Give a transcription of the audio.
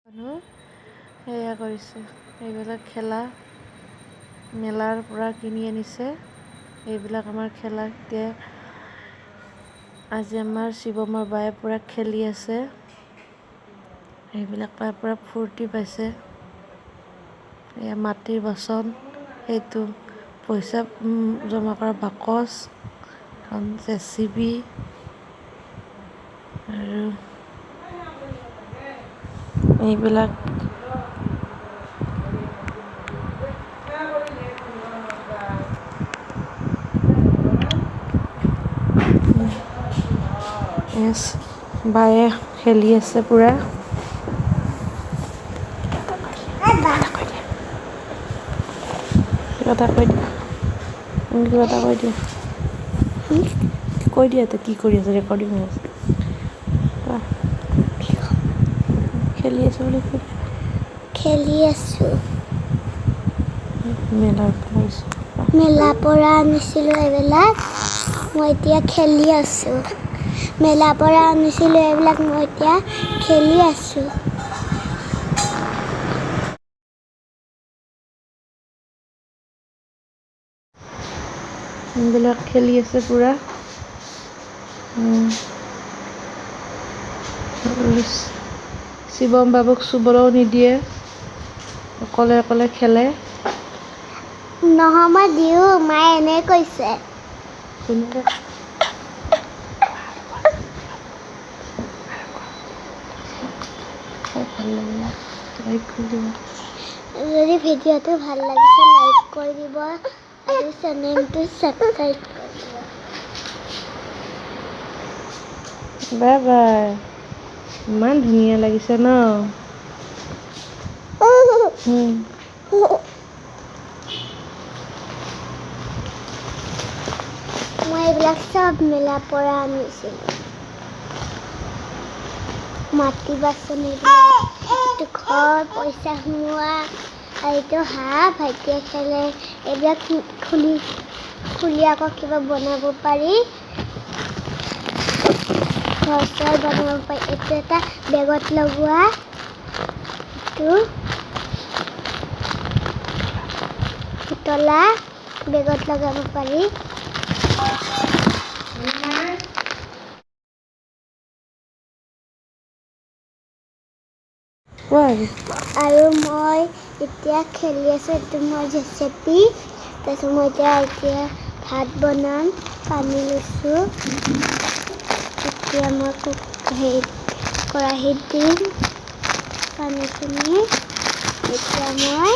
মানুহ সেয়া কৰিছে, এইবিলাক খেলা মেলাৰ পৰা কিনি আনিছে। এইবিলাক আমাৰ খেলা এতিয়া আজি আমাৰ শিৱমৰ বায়ে পুৰা খেলি আছে। এইবিলাক পাই পুৰা ফূৰ্তি পাইছে। এয়া মাটিৰ বাচন, সেইটো পইচা জমা কৰা বাকচ, এখন JCB আৰু এইবিলাক বায়ে খেলি আছে পুৰা। কিবা এটা কৈ দিয়া, কিবা এটা কৈ দিয়া, কৈ দিয়া তো কি কৰি আছে, ৰেকৰ্ডিং হৈ আছে। খেলি আছো বুলি কৈ দিয়া। খেলি আছো। মেলাৰ পৰা আনিছিলোঁ এইবিলাক, মই এতিয়া খেলি আছোঁ। মেলাৰ পৰা আনিছিলোঁ এইবিলাক, মই এতিয়া খেলি আছোঁ। এইবিলাক খেলি আছে পুৰা। শিৱম বাবুক চুবলৈও নিদিয়ে, অকলে অকলে খেলে। নহয় মই দিওঁ, মায়ে এনে কৈছে। যদি ভিডিঅ'টো ভাল লাগিছে লাইক কৰি দিব আৰু চেনেলটো ছাবস্ক্ৰাইব কৰি দিব। Bye bye. ইমান ধুনীয়া লাগিছে ন। মই এইবিলাক চব মেলাৰ পৰা আনিছিলোঁ। মাটি বাচন, এইটো ঘৰ পইচা সোমোৱা, আৰু এইটো হাঁহ ভাইটিয়ে খেলে। এইবিলাক খুলি আকৌ কিবা বনাব পাৰি, ঘৰ চৰ বনাব পাৰি। এইটো এটা বেগত লগোৱা, এইটো পুতলা বেগত লগাব পাৰি। আৰু মই এতিয়া খেলি আছোঁ, এইটো মই JCB। তাৰপিছত মই এতিয়া ভাত বনাম, পানী লৈছোঁ। এতিয়া মই কেৰাহীত দিম পানীখিনি। এতিয়া মই